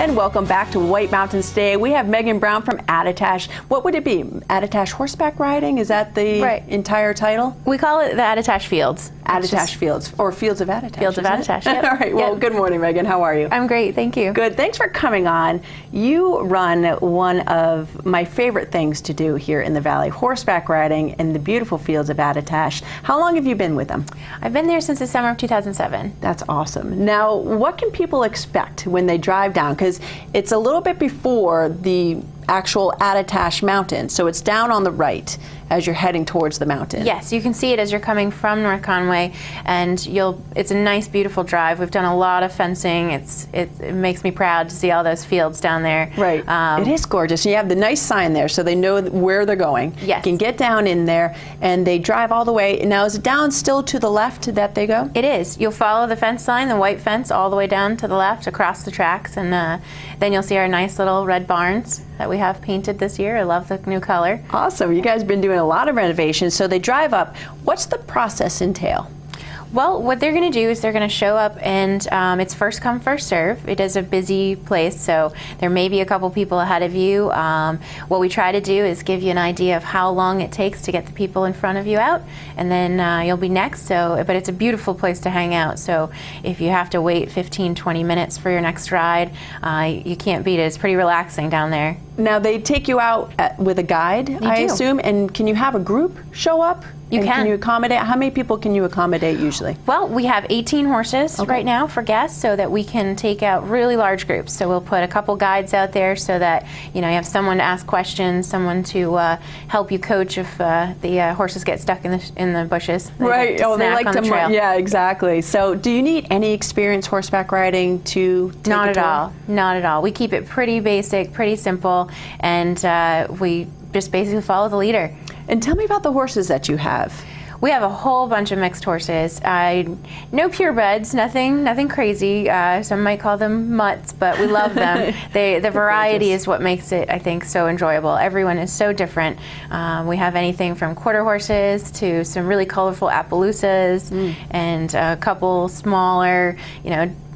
And welcome back to White Mountains today. We have Megan Brown from Attitash. What would it be? Attitash horseback riding? Is that the entire title? We call it the Attitash Fields. Attitash Fields, or Fields of Attitash. Fields of Attitash, yep. All right, well, good morning, Megan. How are you? I'm great, thank you. Good, thanks for coming on. You run one of my favorite things to do here in the Valley, horseback riding in the beautiful Fields of Attitash. How long have you been with them? I've been there since the summer of 2007. That's awesome. Now, what can people expect when they drive down? Because it's a little bit before the actual Attitash mountain, so it's down on the right as you're heading towards the mountain. Yes, you can see it as you're coming from North Conway, and it's a nice, beautiful drive. We've done a lot of fencing. It makes me proud to see all those fields down there. Right. It is gorgeous. You have the nice sign there, so they know where they're going. Yes. You can get down in there, and they drive all the way. Now, is it down still to the left that they go? It is. You'll follow the fence line, the white fence, all the way down to the left across the tracks, and then you'll see our nice little red barns that we have painted this year. I love the new color. Awesome. You guys have been doing a lot of renovations, so they drive up. What's the process entail? Well, what they're going to do is they're going to show up, and it's first come, first serve. It is a busy place, so there may be a couple people ahead of you. What we try to do is give you an idea of how long it takes to get the people in front of you out, and then you'll be next. But it's a beautiful place to hang out, so if you have to wait 15, 20 minutes for your next ride, you can't beat it. It's pretty relaxing down there. Now, they take you out with a guide, I assume, and can you have a group show up? You can. Can you accommodate? How many people can you accommodate usually? Well, we have 18 horses right now for guests, so that we can take out really large groups. So we'll put a couple guides out there so that you have someone to ask questions, someone to help you coach if the horses get stuck in the bushes. Right. Oh, they like to. Yeah, exactly. So, do you need any experience horseback riding to take Not a at tour? all. Not at all. We keep it pretty basic, pretty simple, and we just basically follow the leader. And tell me about the horses that you have. We have a whole bunch of mixed horses. No purebreds, nothing crazy. Some might call them mutts, but we love them. The variety is what makes it, I think, so enjoyable. Everyone is so different. We have anything from quarter horses to some really colorful Appaloosas, and a couple smaller,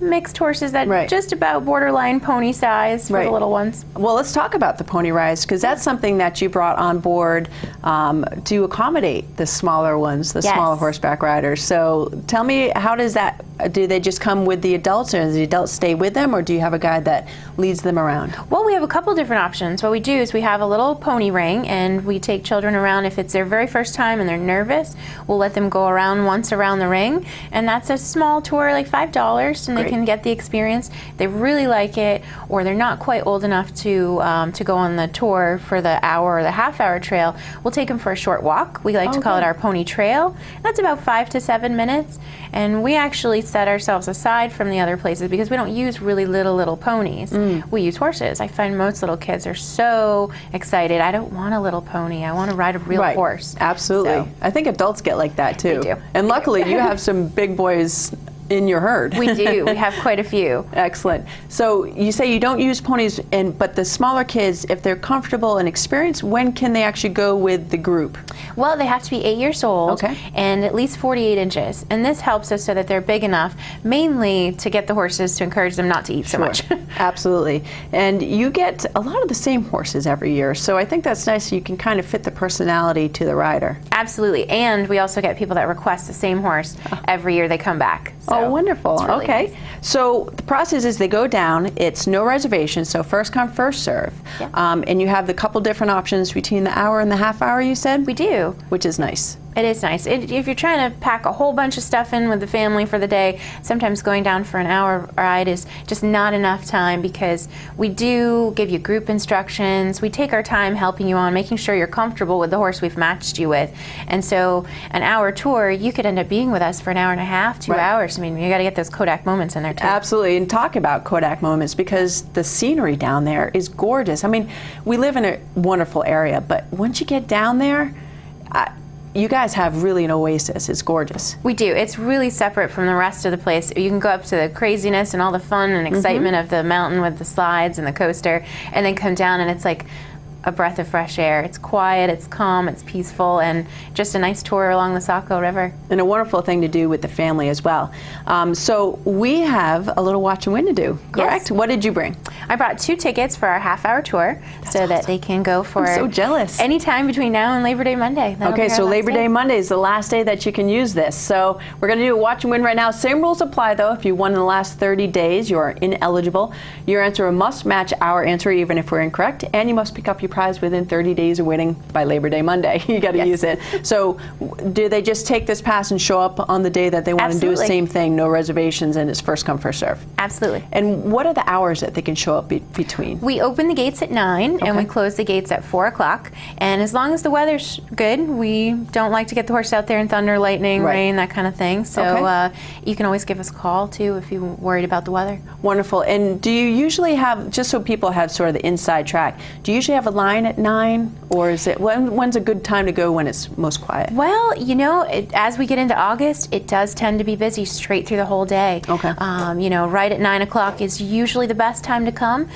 mixed horses that just about borderline pony size for the little ones. Well, let's talk about the pony rise, because that's something that you brought on board to accommodate the smaller ones, the smaller horseback riders. So tell me, how does that, do they just come with the adults, or does the adults stay with them, or do you have a guide that leads them around? Well, we have a couple different options. What we do is we have a little pony ring, and we take children around. If it's their very first time and they're nervous, we'll let them go around once around the ring, and that's a small tour, like $5, and they can get the experience. If they really like it, or they're not quite old enough to go on the tour for the hour or the half-hour trail, we'll take them for a short walk. We like to call it our pony trail. That's about 5 to 7 minutes, and we actually set ourselves aside from the other places because we don't use really little ponies. We use horses. I find most little kids are so excited. I don't want a little pony. I want to ride a real horse. Absolutely. So, I think adults get like that too. They do. And luckily you have some big boys in your herd. We do. We have quite a few. Excellent. So you say you don't use ponies, but the smaller kids, if they're comfortable and experienced, when can they actually go with the group? Well, they have to be 8 years old and at least 48 inches. And this helps us so that they're big enough, mainly to get the horses to encourage them not to eat so much. Absolutely. And you get a lot of the same horses every year, so I think that's nice. You can kind of fit the personality to the rider. Absolutely. And we also get people that request the same horse every year they come back. So oh, wonderful. Really nice. So the process is they go down. It's no reservation, so first come, first serve. And you have the couple different options between the hour and the half hour, you said? We do. Which is nice. It is nice. If you're trying to pack a whole bunch of stuff in with the family for the day, sometimes going down for an hour ride is just not enough time, because we do give you group instructions. We take our time helping you on, making sure you're comfortable with the horse we've matched you with. And so an hour tour, you could end up being with us for an hour and a half, 2 hours. I mean, you got to get those Kodak moments in there too. Absolutely. And talk about Kodak moments, because the scenery down there is gorgeous. I mean, we live in a wonderful area, but once you get down there, you guys have really an oasis. It's gorgeous. We do. It's really separate from the rest of the place. You can go up to the craziness and all the fun and excitement of the mountain with the slides and the coaster, and then come down and it's like a breath of fresh air. It's quiet, it's calm, it's peaceful, and just a nice tour along the Saco River. And a wonderful thing to do with the family as well. So we have a little watch and win to do, correct? Yes. What did you bring? I brought 2 tickets for our half-hour tour so that they can go for I'm so jealous. any time between now and Labor Day Monday. Okay, so Labor Day Monday is the last day that you can use this. So we're going to do a watch and win right now. Same rules apply, though. If you won in the last 30 days, you are ineligible. Your answer must match our answer, even if we're incorrect, and you must pick up your prize within 30 days of winning by Labor Day Monday. You got to use it. So do they just take this pass and show up on the day that they want to do the same thing, no reservations, and it's first come, first serve? Absolutely. And what are the hours that they can show up between? We open the gates at 9 and we close the gates at 4 o'clock. And as long as the weather's good, we don't like to get the horse out there in thunder, lightning, rain, that kind of thing. So you can always give us a call too if you're worried about the weather. Wonderful. And do you usually have, just so people have sort of the inside track, do you usually have a line at 9, or is it, when's a good time to go when it's most quiet? Well, you know, as we get into August, it does tend to be busy straight through the whole day. Okay. You know, right at 9 o'clock is usually the best time to come.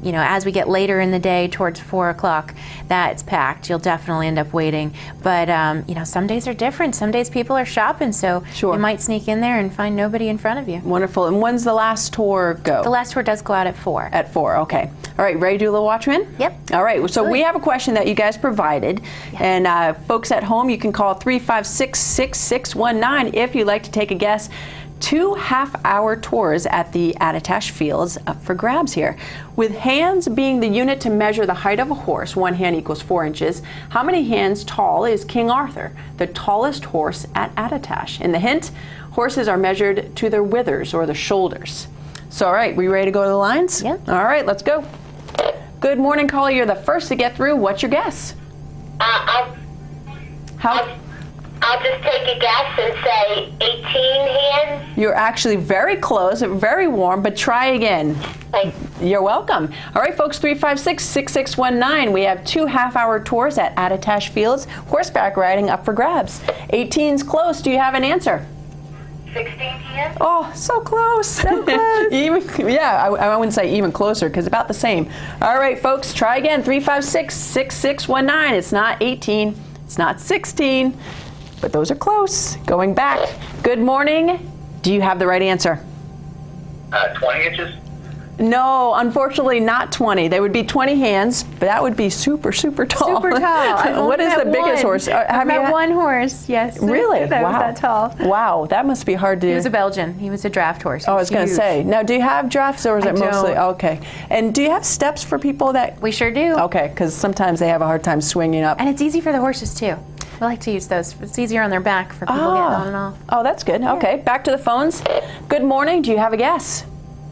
You know, as we get later in the day towards 4 o'clock, that's packed. You'll definitely end up waiting. But, you know, some days are different. Some days people are shopping, so you might sneak in there and find nobody in front of you. Wonderful. And when's the last tour go? The last tour does go out at 4. At 4, okay. All right, ready to do a little watch win? Yep. All right, so we have a question that you guys provided. And folks at home, you can call 356-6619 if you'd like to take a guess. 2 half-hour tours at the Attitash Fields up for grabs here. With hands being the unit to measure the height of a horse, 1 hand equals 4 inches, how many hands tall is King Arthur, the tallest horse at Attitash? And the hint, horses are measured to their withers or their shoulders. So, all right, we ready to go to the lines? Yeah. All right, let's go. Good morning, caller. You're the first to get through. What's your guess? I'll just take a guess and say 18 hands. You're actually very close, very warm, but try again. Thanks. You're welcome. All right, folks, 356-6619. We have 2 half-hour tours at Attitash Fields. Horseback riding up for grabs. 18's close. Do you have an answer? 16 hands? Oh, so close. So close. I wouldn't say even closer, because about the same. All right, folks, try again. 356-6619. It's not 18. It's not 16. But those are close. Going back. Good morning. Do you have the right answer? 20 inches? No, unfortunately not 20. They would be 20 hands, but that would be super, super tall. Super tall. What is the biggest horse? I've met one horse, yes. Really? That was that tall. Wow, that must be hard to do. He was a Belgian. He was a draft horse. I was going to say. Now, do you have drafts, or is it mostly? Okay. And do you have steps for people that? We sure do. Okay, because sometimes they have a hard time swinging up. And it's easy for the horses, too. We like to use those. It's easier on their back for people getting on and off. Oh, that's good. Yeah. Okay, back to the phones. Good morning. Do you have a guess?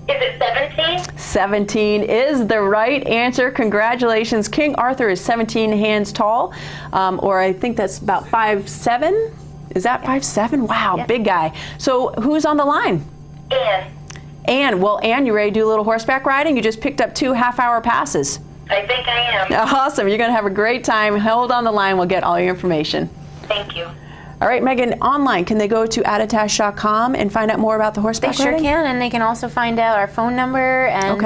Is it 17? 17 is the right answer. Congratulations. King Arthur is 17 hands tall, or I think that's about 5'7". Is that 5'7"? Wow, big guy. So who's on the line? Anne. Anne. Well, Anne, you ready to do a little horseback riding? You just picked up 2 half-hour passes. I think I am. Awesome. You're going to have a great time. Hold on the line. We'll get all your information. Thank you. All right, Megan, online, can they go to attitash.com and find out more about the horseback riding? riding? They sure can, and they can also find out our phone number, and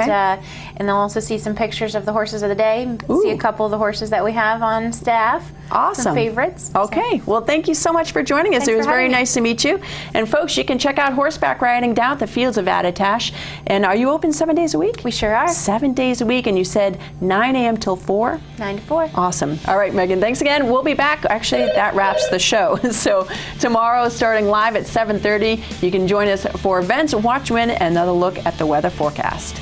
and they'll also see some pictures of the horses of the day, see a couple of the horses that we have on staff. Awesome. Some favorites. Okay. Well, thank you so much for joining us. It was very nice to meet you. And folks, you can check out horseback riding down at the fields of Attitash. And are you open 7 days a week? We sure are. 7 days a week. And you said 9 a.m. till 4? 9 to 4. Awesome. All right, Megan, thanks again. We'll be back. Actually, that wraps the show. So tomorrow, starting live at 7:30, you can join us for events, watch, win, and another look at the weather forecast.